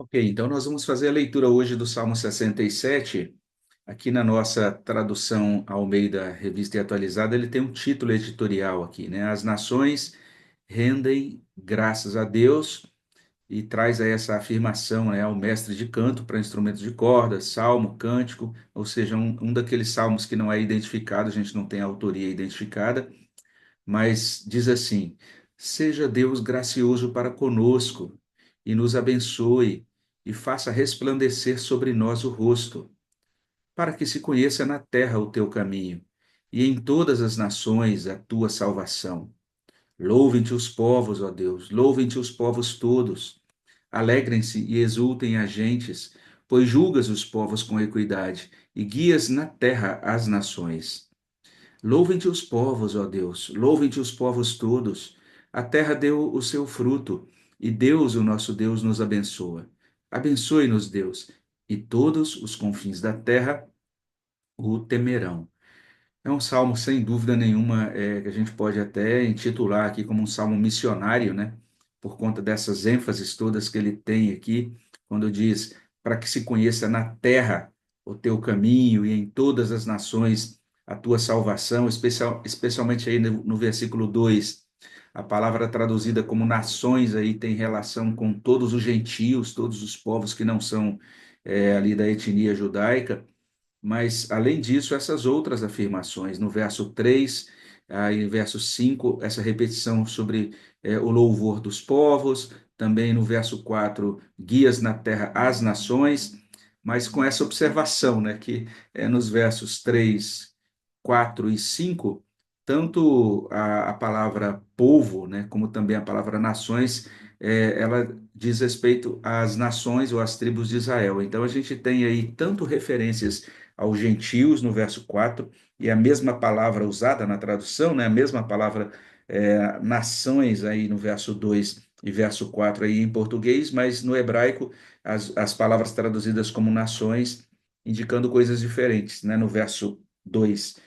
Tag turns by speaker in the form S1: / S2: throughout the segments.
S1: Ok, então nós vamos fazer a leitura hoje do Salmo 67. Aqui na nossa tradução Almeida Revista e Atualizada, ele tem um título editorial aqui, né? As nações rendem graças a Deus, e traz aí essa afirmação, né, ao mestre de canto para instrumentos de corda, salmo, cântico, ou seja, um daqueles salmos que não é identificado, a gente não tem a autoria identificada, mas diz assim: seja Deus gracioso para conosco e nos abençoe e faça resplandecer sobre nós o rosto, para que se conheça na terra o teu caminho e em todas as nações a tua salvação. Louvem-te os povos, ó Deus, louvem-te os povos todos. Alegrem-se e exultem as gentes, pois julgas os povos com equidade e guias na terra as nações. Louvem-te os povos, ó Deus, louvem-te os povos todos. A terra deu o seu fruto, e Deus, o nosso Deus, nos abençoa. Abençoe-nos, Deus, e todos os confins da terra o temerão. É um salmo, sem dúvida nenhuma, que a gente pode até intitular aqui como um salmo missionário, né? Por conta dessas ênfases todas que ele tem aqui, quando diz: para que se conheça na terra o teu caminho e em todas as nações a tua salvação, especialmente aí no versículo 2, a palavra traduzida como nações aí tem relação com todos os gentios, todos os povos que não são ali da etnia judaica. Mas, além disso, essas outras afirmações, no verso 3, aí verso 5, essa repetição sobre o louvor dos povos, também no verso 4, guias na terra às nações, mas com essa observação, né, que nos versos 3, 4 e 5, tanto a palavra povo, né, como também a palavra nações, ela diz respeito às nações ou às tribos de Israel. Então, a gente tem aí tanto referências aos gentios, no verso 4, e a mesma palavra usada na tradução, né, a mesma palavra nações aí no verso 2 e verso 4 aí em português, mas no hebraico as palavras traduzidas como nações indicando coisas diferentes, né? No verso 2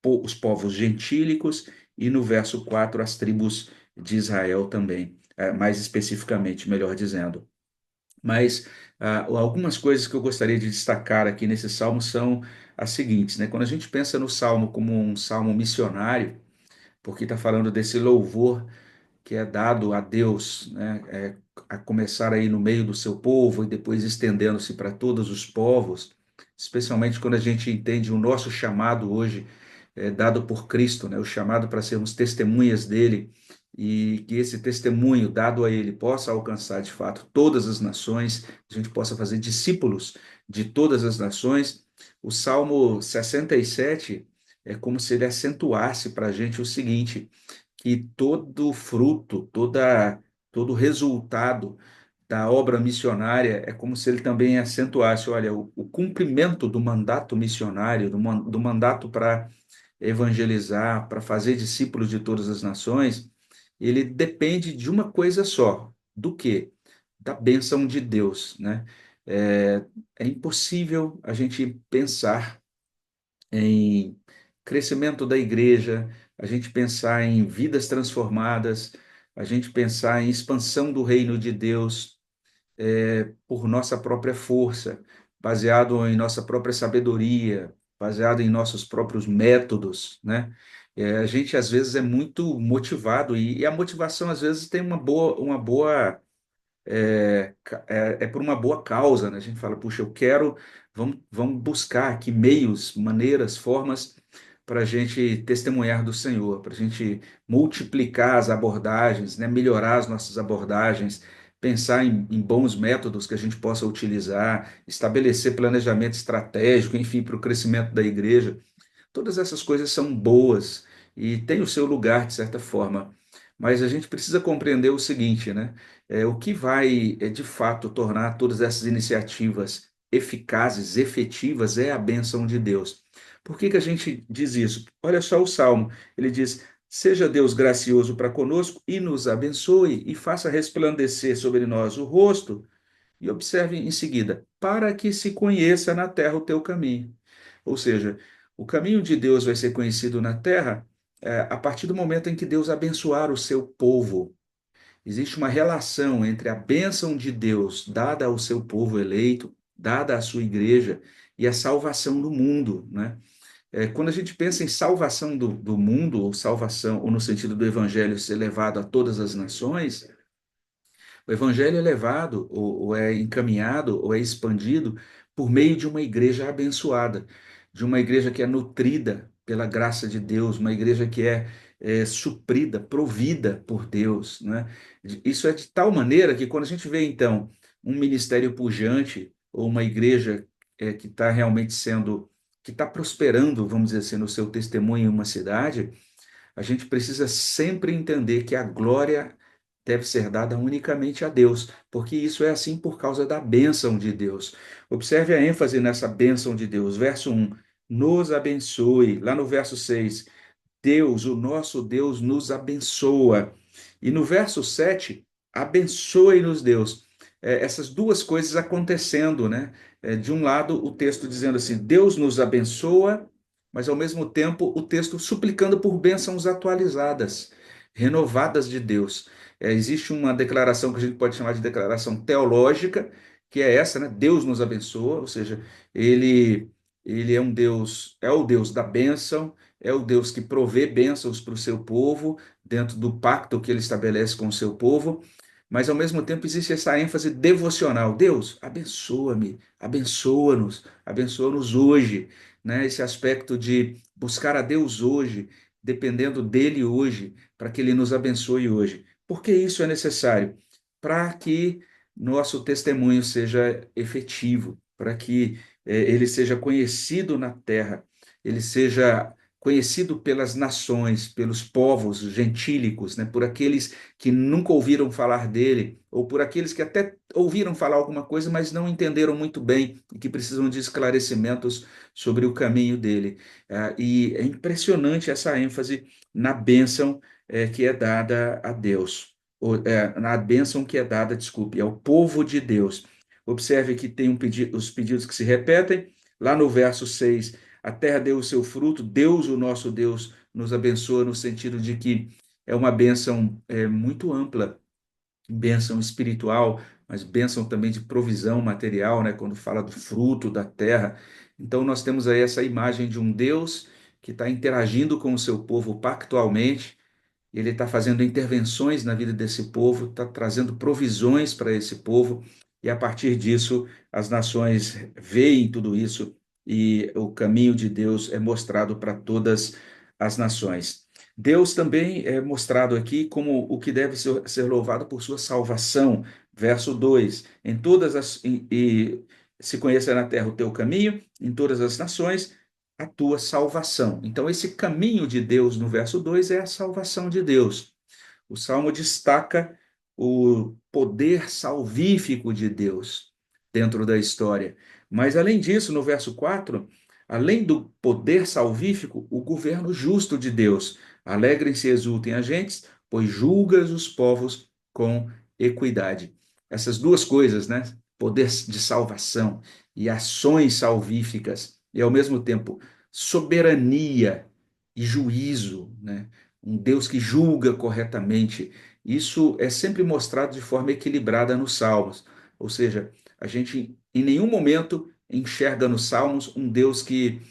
S1: os povos gentílicos e no verso 4 as tribos de Israel também, mais especificamente, melhor dizendo. Mas algumas coisas que eu gostaria de destacar aqui nesse salmo são as seguintes, né? Quando a gente pensa no salmo como um salmo missionário, porque está falando desse louvor que é dado a Deus, né? A começar aí no meio do seu povo e depois estendendo-se para todos os povos, especialmente quando a gente entende o nosso chamado hoje, dado por Cristo, né? O chamado para sermos testemunhas dele e que esse testemunho dado a ele possa alcançar de fato todas as nações, a gente possa fazer discípulos de todas as nações. O Salmo 67 é como se ele acentuasse para a gente o seguinte: que todo fruto, todo resultado da obra missionária é como se ele também acentuasse, olha, o cumprimento do mandato missionário, do mandato para evangelizar, para fazer discípulos de todas as nações, ele depende de uma coisa só, do quê? Da bênção de Deus, né? É, é impossível a gente pensar em crescimento da igreja, a gente pensar em vidas transformadas, a gente pensar em expansão do reino de Deus por nossa própria força, baseado em nossa própria sabedoria, baseado em nossos próprios métodos, né? A gente às vezes é muito motivado e a motivação às vezes tem uma boa é por uma boa causa, né? A gente fala, puxa, eu quero, vamos buscar aqui meios, maneiras, formas para a gente testemunhar do Senhor, para a gente multiplicar as abordagens, né? Melhorar as nossas abordagens, pensar em bons métodos que a gente possa utilizar, estabelecer planejamento estratégico, enfim, para o crescimento da igreja. Todas essas coisas são boas e têm o seu lugar, de certa forma. Mas a gente precisa compreender o seguinte, né? O que vai, de fato, tornar todas essas iniciativas eficazes, efetivas, é a bênção de Deus. Por que que a gente diz isso? Olha só o Salmo. Ele diz: seja Deus gracioso para conosco e nos abençoe e faça resplandecer sobre nós o rosto. E observe em seguida, para que se conheça na terra o teu caminho. Ou seja, o caminho de Deus vai ser conhecido na terra a partir do momento em que Deus abençoar o seu povo. Existe uma relação entre a bênção de Deus dada ao seu povo eleito, dada à sua igreja, e a salvação do mundo, né? Quando a gente pensa em salvação do mundo, ou salvação, ou no sentido do evangelho ser levado a todas as nações, o evangelho é levado, ou é encaminhado, ou é expandido por meio de uma igreja abençoada, de uma igreja que é nutrida pela graça de Deus, uma igreja que é suprida, provida por Deus, né? Isso é de tal maneira que quando a gente vê, então, um ministério pujante, ou uma igreja que está realmente sendo, que está prosperando, vamos dizer assim, no seu testemunho em uma cidade, a gente precisa sempre entender que a glória deve ser dada unicamente a Deus, porque isso é assim por causa da bênção de Deus. Observe a ênfase nessa bênção de Deus. Verso 1, nos abençoe. Lá no verso 6, Deus, o nosso Deus, nos abençoa. E no verso 7, abençoe-nos Deus. Essas duas coisas acontecendo, né? De um lado, o texto dizendo assim, Deus nos abençoa, mas ao mesmo tempo o texto suplicando por bênçãos atualizadas, renovadas de Deus. Existe uma declaração que a gente pode chamar de declaração teológica, que é essa, né? Deus nos abençoa, ou seja, ele é um Deus, é o Deus da bênção, é o Deus que provê bênçãos para o seu povo, dentro do pacto que ele estabelece com o seu povo, mas ao mesmo tempo existe essa ênfase devocional. Deus, abençoa-me, abençoa-nos, abençoa-nos hoje, né? Esse aspecto de buscar a Deus hoje, dependendo dele hoje, para que ele nos abençoe hoje. Por que isso é necessário? Para que nosso testemunho seja efetivo, para que ele seja conhecido na terra, ele seja conhecido pelas nações, pelos povos gentílicos, né, por aqueles que nunca ouviram falar dele, ou por aqueles que até ouviram falar alguma coisa, mas não entenderam muito bem e que precisam de esclarecimentos sobre o caminho dele. E é impressionante essa ênfase na bênção que é dada a Deus, na bênção que é dada, desculpe, ao povo de Deus. Observe que tem os pedidos que se repetem. Lá no verso 6, a terra deu o seu fruto, Deus, o nosso Deus, nos abençoa no sentido de que é uma bênção muito ampla, bênção espiritual, mas bênção também de provisão material, né? Quando fala do fruto da terra. Então nós temos aí essa imagem de um Deus que está interagindo com o seu povo pactualmente, ele está fazendo intervenções na vida desse povo, está trazendo provisões para esse povo, e a partir disso as nações veem tudo isso e o caminho de Deus é mostrado para todas as nações. Deus também é mostrado aqui como o que deve ser louvado por sua salvação. Verso 2: em todas as se conhecer na terra o teu caminho, em todas as nações a tua salvação. Então, esse caminho de Deus no verso 2 é a salvação de Deus. O Salmo destaca o poder salvífico de Deus dentro da história. Mas, além disso, no verso 4, além do poder salvífico, o governo justo de Deus. Alegrem-se e exultem as gentes, pois julgas os povos com equidade. Essas duas coisas, né? Poder de salvação e ações salvíficas, e ao mesmo tempo soberania e juízo, né? Um Deus que julga corretamente. Isso é sempre mostrado de forma equilibrada nos Salmos. Ou seja, a gente em nenhum momento enxerga nos Salmos um Deus que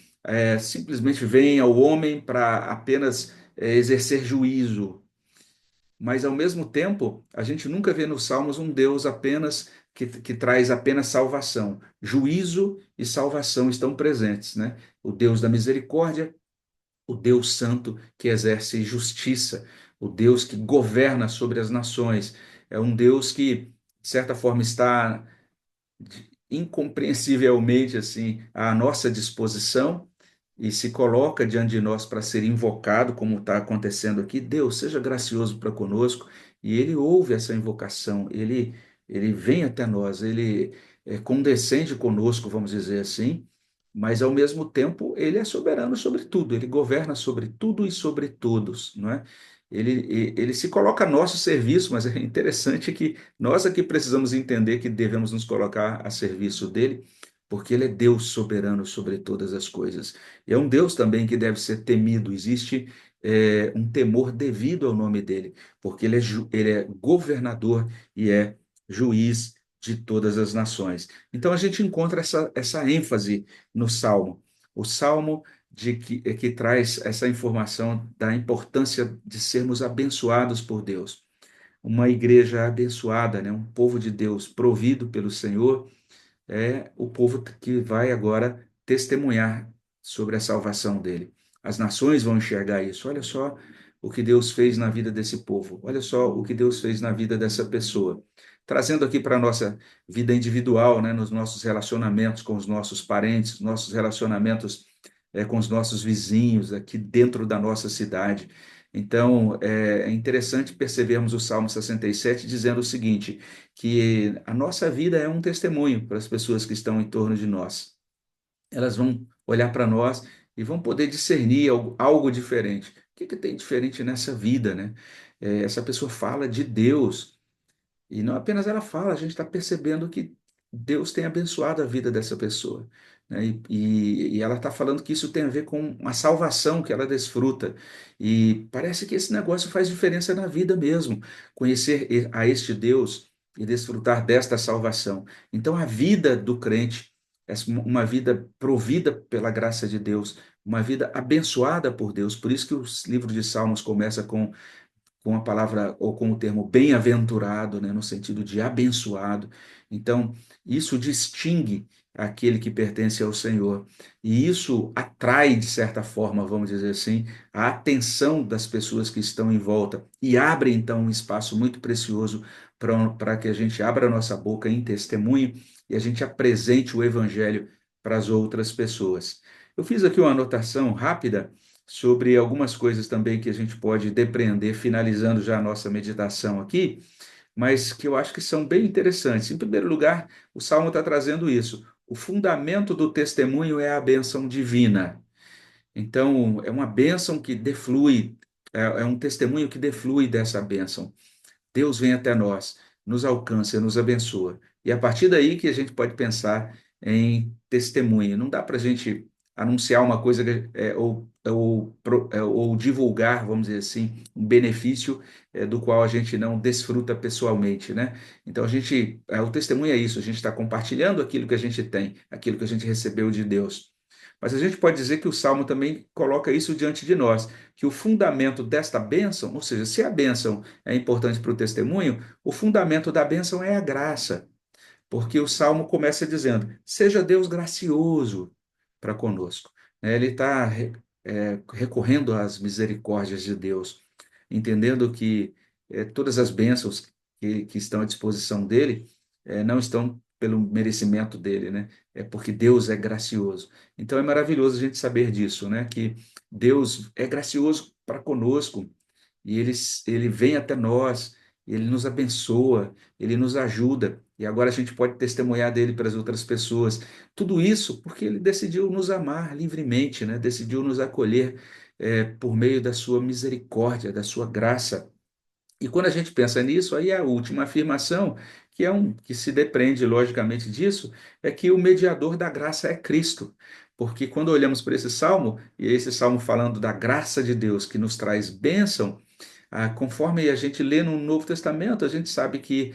S1: simplesmente vem ao homem para apenas exercer juízo. Mas, ao mesmo tempo, a gente nunca vê nos Salmos um Deus apenas que traz apenas salvação. Juízo e salvação estão presentes, né? O Deus da misericórdia, o Deus santo que exerce justiça, o Deus que governa sobre as nações. É um Deus que, de certa forma, está incompreensivelmente assim à nossa disposição e se coloca diante de nós para ser invocado, como está acontecendo aqui. Deus, seja gracioso para conosco, e ele ouve essa invocação, ele vem até nós, ele condescende conosco, vamos dizer assim, mas ao mesmo tempo ele é soberano sobre tudo, ele governa sobre tudo e sobre todos, não é? Ele se coloca a nosso serviço, mas é interessante que nós aqui precisamos entender que devemos nos colocar a serviço dele, porque ele é Deus soberano sobre todas as coisas. E é um Deus também que deve ser temido. Existe um temor devido ao nome dele, porque ele é governador e é juiz de todas as nações. Então a gente encontra essa ênfase no Salmo. O Salmo que traz essa informação da importância de sermos abençoados por Deus. Uma igreja abençoada, né? Um povo de Deus provido pelo Senhor, é o povo que vai agora testemunhar sobre a salvação dele. As nações vão enxergar isso. Olha só o que Deus fez na vida desse povo. Olha só o que Deus fez na vida dessa pessoa. Trazendo aqui para a nossa vida individual, né, nos nossos relacionamentos com os nossos parentes, nossos relacionamentos com os nossos vizinhos, aqui dentro da nossa cidade. Então, é interessante percebermos o Salmo 67 dizendo o seguinte: que a nossa vida é um testemunho para as pessoas que estão em torno de nós. Elas vão olhar para nós e vão poder discernir algo diferente. O que, que tem diferente nessa vida, né? Essa pessoa fala de Deus, e não apenas ela fala, a gente está percebendo que Deus tem abençoado a vida dessa pessoa, né? E ela está falando que isso tem a ver com a salvação que ela desfruta. E parece que esse negócio faz diferença na vida mesmo, conhecer a este Deus e desfrutar desta salvação. Então, a vida do crente é uma vida provida pela graça de Deus, uma vida abençoada por Deus. Por isso que o livro de Salmos começa com a palavra ou com o termo bem-aventurado, né, no sentido de abençoado. Então, isso distingue aquele que pertence ao Senhor. E isso atrai, de certa forma, vamos dizer assim, a atenção das pessoas que estão em volta e abre, então, um espaço muito precioso para que a gente abra a nossa boca em testemunho e a gente apresente o Evangelho para as outras pessoas. Eu fiz aqui uma anotação rápida sobre algumas coisas também que a gente pode depreender, finalizando já a nossa meditação aqui, mas que eu acho que são bem interessantes. Em primeiro lugar, o Salmo está trazendo isso. O fundamento do testemunho é a bênção divina. Então, é uma bênção que deflui, é um testemunho que deflui dessa bênção. Deus vem até nós, nos alcança, nos abençoa. E a partir daí que a gente pode pensar em testemunho. Não dá para a gente anunciar uma coisa ou divulgar, vamos dizer assim, um benefício do qual a gente não desfruta pessoalmente, né? Então o testemunho é isso, a gente está compartilhando aquilo que a gente tem, aquilo que a gente recebeu de Deus. Mas a gente pode dizer que o Salmo também coloca isso diante de nós, que o fundamento desta bênção, ou seja, se a bênção é importante para o testemunho, o fundamento da bênção é a graça, porque o Salmo começa dizendo: seja Deus gracioso para conosco. Ele está recorrendo às misericórdias de Deus, entendendo que todas as bênçãos que estão à disposição dele não estão pelo merecimento dele, né? É porque Deus é gracioso. Então é maravilhoso a gente saber disso, né? Que Deus é gracioso para conosco e ele vem até nós, ele nos abençoa, ele nos ajuda, e agora a gente pode testemunhar dele para as outras pessoas. Tudo isso porque ele decidiu nos amar livremente, né? Decidiu nos acolher por meio da sua misericórdia, da sua graça. E quando a gente pensa nisso, aí a última afirmação, que se depreende logicamente disso, é que o mediador da graça é Cristo. Porque quando olhamos para esse salmo, e esse salmo falando da graça de Deus que nos traz bênção, conforme a gente lê no Novo Testamento, a gente sabe que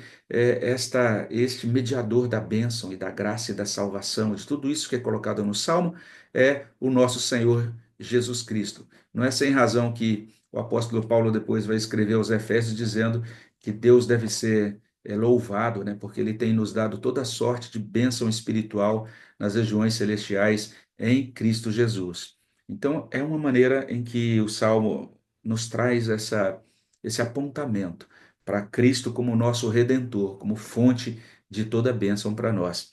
S1: este mediador da bênção e da graça e da salvação, de tudo isso que é colocado no Salmo, é o nosso Senhor Jesus Cristo. Não é sem razão que o apóstolo Paulo depois vai escrever aos Efésios dizendo que Deus deve ser louvado, né? Porque ele tem nos dado toda sorte de bênção espiritual nas regiões celestiais em Cristo Jesus. Então, é uma maneira em que o Salmo nos traz esse apontamento para Cristo como nosso Redentor, como fonte de toda bênção para nós.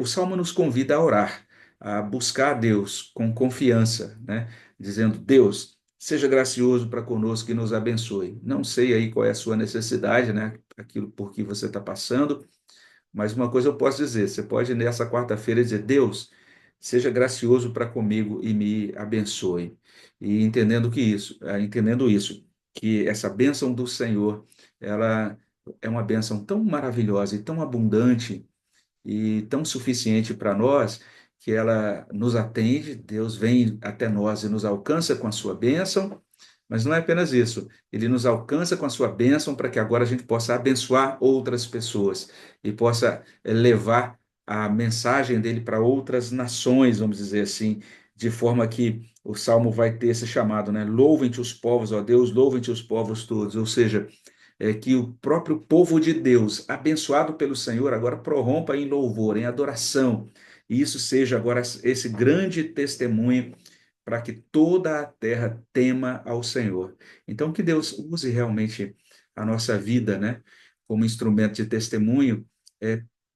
S1: O Salmo nos convida a orar, a buscar a Deus com confiança, né? Dizendo: Deus, seja gracioso para conosco e nos abençoe. Não sei aí qual é a sua necessidade, né? Aquilo por que você está passando, mas uma coisa eu posso dizer: você pode nessa quarta-feira dizer: Deus, seja gracioso para comigo e me abençoe. E entendendo isso, que essa bênção do Senhor, ela é uma bênção tão maravilhosa e tão abundante e tão suficiente para nós, que ela nos atende, Deus vem até nós e nos alcança com a sua bênção, Mas não é apenas isso. Ele nos alcança com a sua bênção para que agora a gente possa abençoar outras pessoas e possa levar a mensagem dele para outras nações, vamos dizer assim, de forma que o Salmo vai ter esse chamado, né? Louvem-te os povos, ó Deus, louvem-te os povos todos. Ou seja, que o próprio povo de Deus, abençoado pelo Senhor, agora prorrompa em louvor, em adoração. E isso seja agora esse grande testemunho para que toda a terra tema ao Senhor. Então, que Deus use realmente a nossa vida, né, como instrumento de testemunho,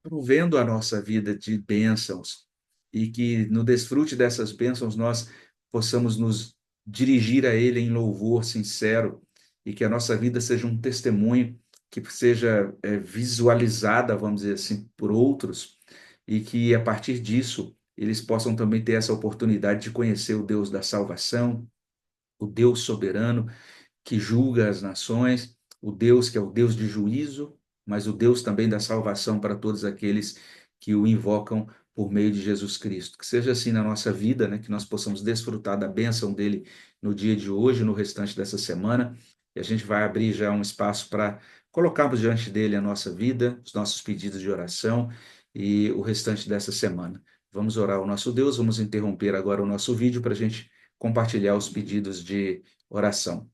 S1: provendo a nossa vida de bênçãos, e que no desfrute dessas bênçãos nós possamos nos dirigir a Ele em louvor sincero, e que a nossa vida seja um testemunho que seja visualizada, vamos dizer assim, por outros, e que a partir disso eles possam também ter essa oportunidade de conhecer o Deus da salvação, o Deus soberano que julga as nações, o Deus que é o Deus de juízo, mas o Deus também da salvação para todos aqueles que o invocam por meio de Jesus Cristo. Que seja assim na nossa vida, né? Que nós possamos desfrutar da bênção dele no dia de hoje, no restante dessa semana. E a gente vai abrir já um espaço para colocarmos diante dele a nossa vida, os nossos pedidos de oração e o restante dessa semana. Vamos orar ao nosso Deus, vamos interromper agora o nosso vídeo para a gente compartilhar os pedidos de oração.